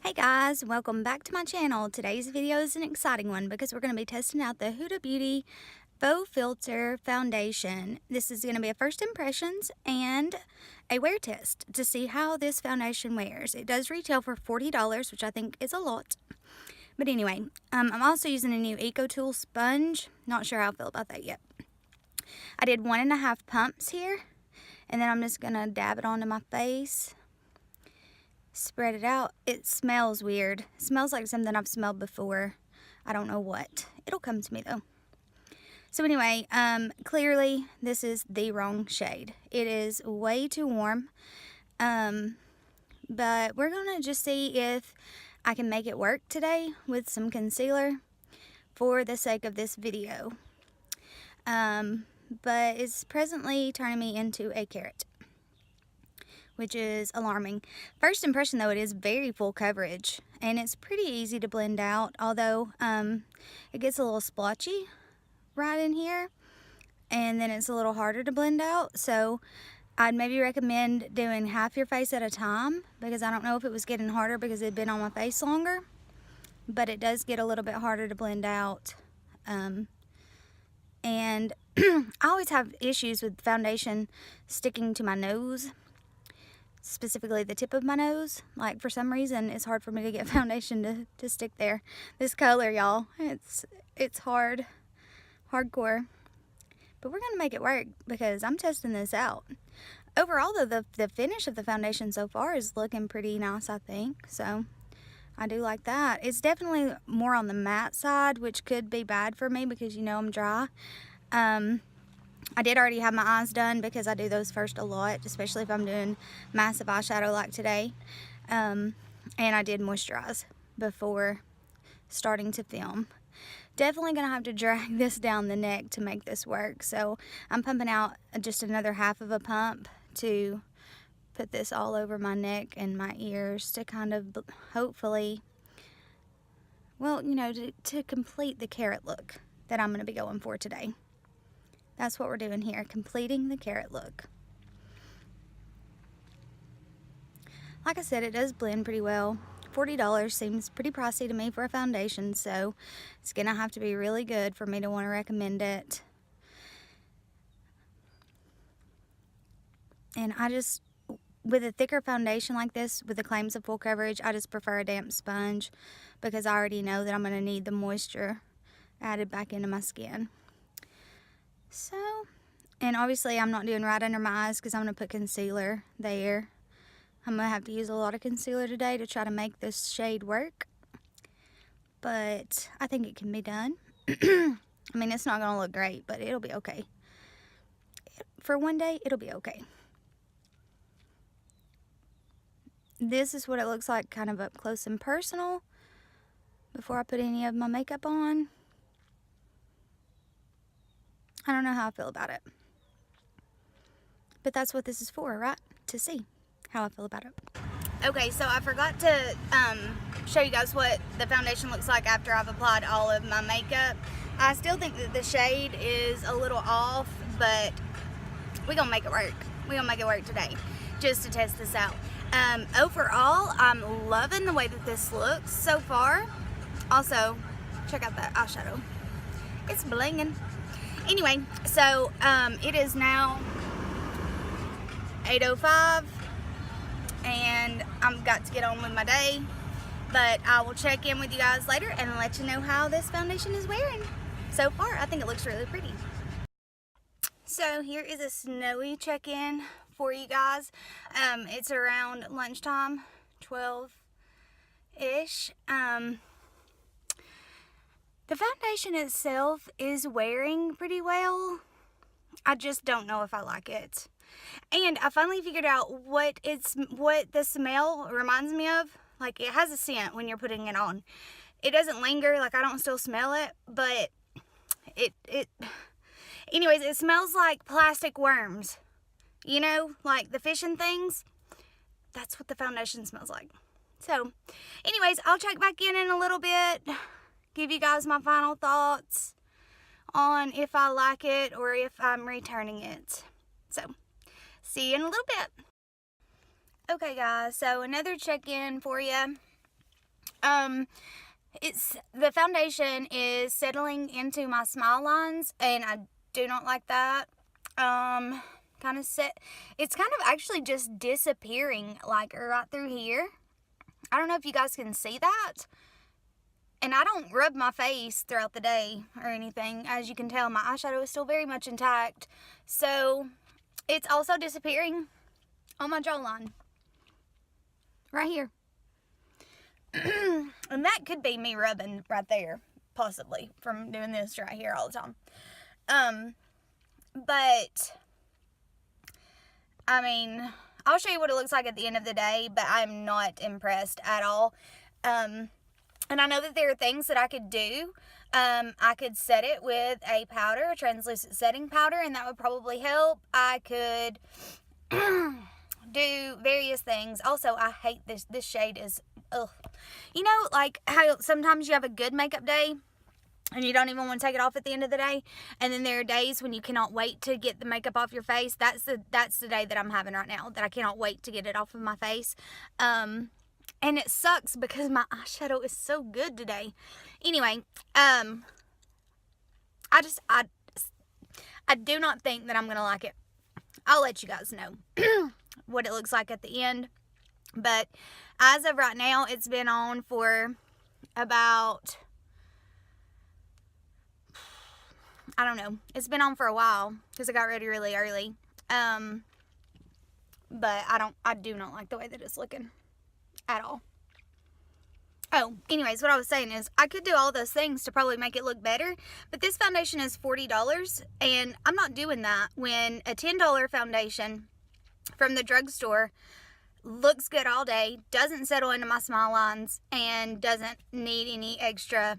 Hey guys, welcome back to my channel. Today's video is an exciting one because we're going to be testing out the Huda Beauty Faux Filter Foundation. This is going to be a first impressions and a wear test to see how this foundation wears. It does retail for $40, which I think is a lot. But anyway, I'm also using a new Eco Tool sponge. Not sure how I feel about that yet. I did 1.5 pumps here, and then I'm just going to dab it onto my face. Spread it out. It smells weird. It smells like something I've smelled before. I don't know what. It'll come to me though. So anyway, clearly this is the wrong shade. It is way too warm. But we're gonna just see if I can make it work today with some concealer for the sake of this video. But it's presently turning me into a carrot, which is alarming. First impression though, it is very full coverage and it's pretty easy to blend out, although it gets a little splotchy right in here and then it's a little harder to blend out. So I'd maybe recommend doing half your face at a time, because I don't know if it was getting harder because it had been on my face longer, but it does get a little bit harder to blend out. And I always have issues with foundation sticking to my nose, specifically the tip of my nose. Like, for some reason it's hard for me to get foundation to stick there. This color, y'all, it's hardcore, but we're gonna make it work because I'm testing this out. Overall though, the finish of the foundation so far is looking pretty nice, I think. So I do like that. It's definitely more on the matte side, which could be bad for me because, you know, I'm dry. I did already have my eyes done because I do those first a lot, especially if I'm doing massive eyeshadow like today. And I did moisturize before starting to film. Definitely gonna have to drag this down the neck to make this work. So I'm pumping out just another half of a pump to put this all over my neck and my ears to kind of hopefully, well, you know, to complete the carrot look that I'm gonna be going for today. That's what we're doing here, completing the carrot look. Like I said, it does blend pretty well. $40 seems pretty pricey to me for a foundation, so it's gonna have to be really good for me to want to recommend it. And I just, with a thicker foundation like this, with the claims of full coverage, I just prefer a damp sponge because I already know that I'm gonna need the moisture added back into my skin. So, and obviously I'm not doing right under my eyes because I'm going to put concealer there. I'm going to have to use a lot of concealer today to try to make this shade work. But I think it can be done. I mean, it's not going to look great, but it'll be okay. For one day, it'll be okay. This is what it looks like kind of up close and personal before I put any of my makeup on. I don't know how I feel about it. But that's what this is for, right? To see how I feel about it. Okay, so I forgot to show you guys what the foundation looks like after I've applied all of my makeup. I still think that the shade is a little off, but we're gonna make it work. We're gonna make it work today, just to test this out. Overall, I'm loving the way that this looks so far. Also, check out that eyeshadow. It's blinging. Anyway, so it is now 8:05 and I've got to get on with my day, but I will check in with you guys later and let you know how this foundation is wearing. So far, I think it looks really pretty. So here is a snowy check-in for you guys. It's around lunchtime, 12-ish. The foundation itself is wearing pretty well. I just don't know if I like it. And I finally figured out what the smell reminds me of. Like, it has a scent when you're putting it on. It doesn't linger, like I don't still smell it, but anyways, it smells like plastic worms. You know, like the fishing things. That's what the foundation smells like. So, anyways, I'll check back in a little bit. Give you guys my final thoughts on if I like it or if I'm returning it. So, see you in a little bit. Okay guys, so another check-in for you. The foundation is settling into my smile lines, and I do not like that. It's kind of actually just disappearing, like right through here. I don't know if you guys can see that. And I don't rub my face throughout the day or anything. As you can tell, my eyeshadow is still very much intact. So it's also disappearing on my jawline. Right here. And that could be me rubbing right there, possibly, from doing this right here all the time. But, I mean, I'll show you what it looks like at the end of the day, but I'm not impressed at all. And I know that there are things that I could do. I could set it with a powder, a translucent setting powder, and that would probably help. I could do various things. Also, I hate this. This shade is, ugh. You know, like how sometimes you have a good makeup day and you don't even want to take it off at the end of the day, and then there are days when you cannot wait to get the makeup off your face. That's the day that I'm having right now, that I cannot wait to get it off of my face. And it sucks because my eyeshadow is so good today. Anyway, I do not think that I'm going to like it. I'll let you guys know what it looks like at the end. But as of right now, it's been on for about, I don't know. It's been on for a while because I got ready really early. But I do not like the way that it's looking at all. Oh, anyways, what I was saying is I could do all those things to probably make it look better, but this foundation is $40, and I'm not doing that when a $10 foundation from the drugstore looks good all day, doesn't settle into my smile lines, and doesn't need any extra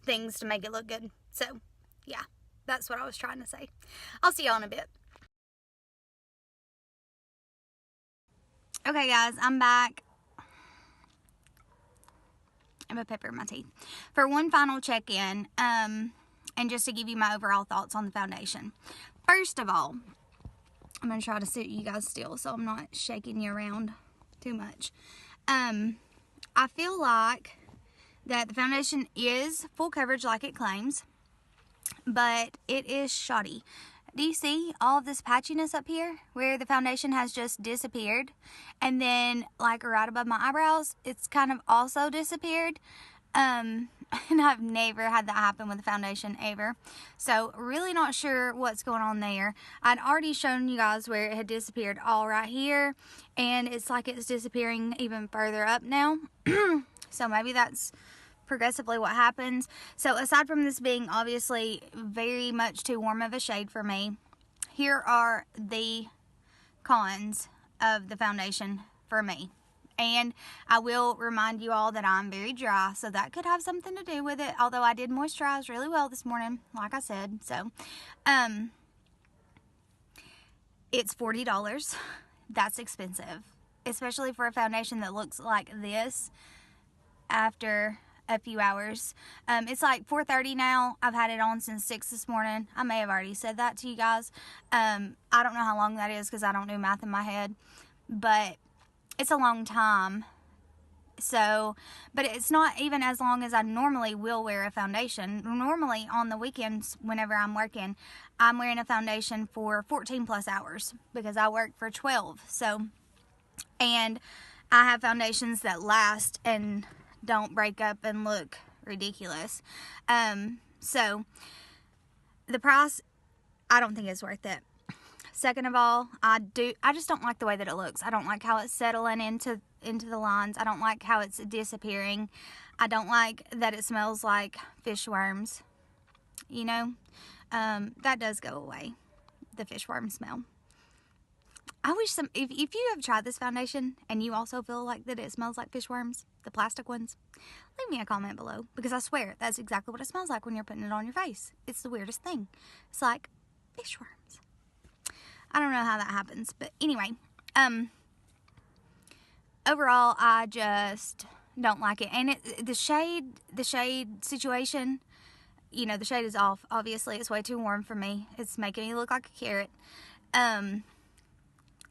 things to make it look good. So, yeah, that's what I was trying to say. I'll see y'all in a bit. Okay, guys, I'm back. I have a pepper in my teeth. For one final check-in, and just to give you my overall thoughts on the foundation. First of all, I'm going to try to sit you guys still so I'm not shaking you around too much. I feel like that the foundation is full coverage like it claims, but it is shoddy. Do you see all of this patchiness up here where the foundation has just disappeared? And then like right above my eyebrows, it's kind of also disappeared. And I've never had that happen with the foundation ever. So really not sure what's going on there. I'd already shown you guys where it had disappeared all right here, and it's like it's disappearing even further up now. So maybe that's progressively what happens. So aside from this being obviously very much too warm of a shade for me, here are the cons of the foundation for me. And I will remind you all that I'm very dry, so that could have something to do with it. Although I did moisturize really well this morning, like I said. So, it's $40. That's expensive, especially for a foundation that looks like this after a few hours. It's like 4:30 now. I've had it on since 6 this morning. I may have already said that to you guys. I don't know how long that is because I don't do math in my head, but it's a long time. So, but it's not even as long as I normally will wear a foundation. Normally on the weekends, whenever I'm working, I'm wearing a foundation for 14 plus hours because I work for 12. So, and I have foundations that last and don't break up and look ridiculous. So the price, I don't think it's worth it. Second of all, I just don't like the way that it looks. I don't like how it's settling into the lines. I don't like how it's disappearing. I don't like that it smells like fish worms. You know, that does go away, the fish worm smell. I wish if you have tried this foundation and you also feel like that it smells like fish worms, the plastic ones, leave me a comment below, because I swear that's exactly what it smells like when you're putting it on your face. It's the weirdest thing. It's like fish worms. I don't know how that happens, but anyway, overall, I just don't like it. And the shade situation, you know, the shade is off. Obviously, it's way too warm for me. It's making me look like a carrot.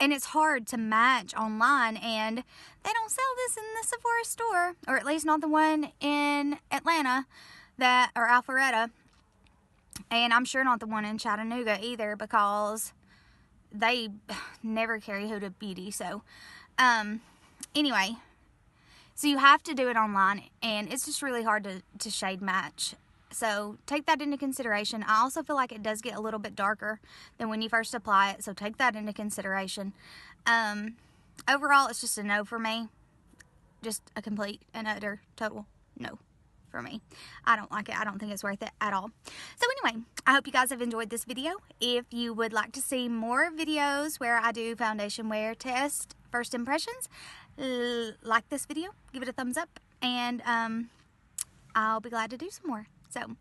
And it's hard to match online, and they don't sell this in the Sephora store, or at least not the one in Atlanta or Alpharetta, and I'm sure not the one in Chattanooga either, because they never carry Huda Beauty. So anyway, so you have to do it online, and it's just really hard to shade match. So take that into consideration. I also feel like it does get a little bit darker than when you first apply it, so take that into consideration. Overall, it's just a no for me. Just a complete and utter total no for me. I don't like it. I don't think it's worth it at all. So anyway, I hope you guys have enjoyed this video. If you would like to see more videos where I do foundation wear test first impressions, like this video, give it a thumbs up, and I'll be glad to do some more. So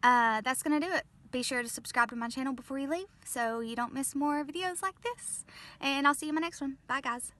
that's gonna do it. Be sure to subscribe to my channel before you leave so you don't miss more videos like this, and I'll see you in my next one. Bye guys.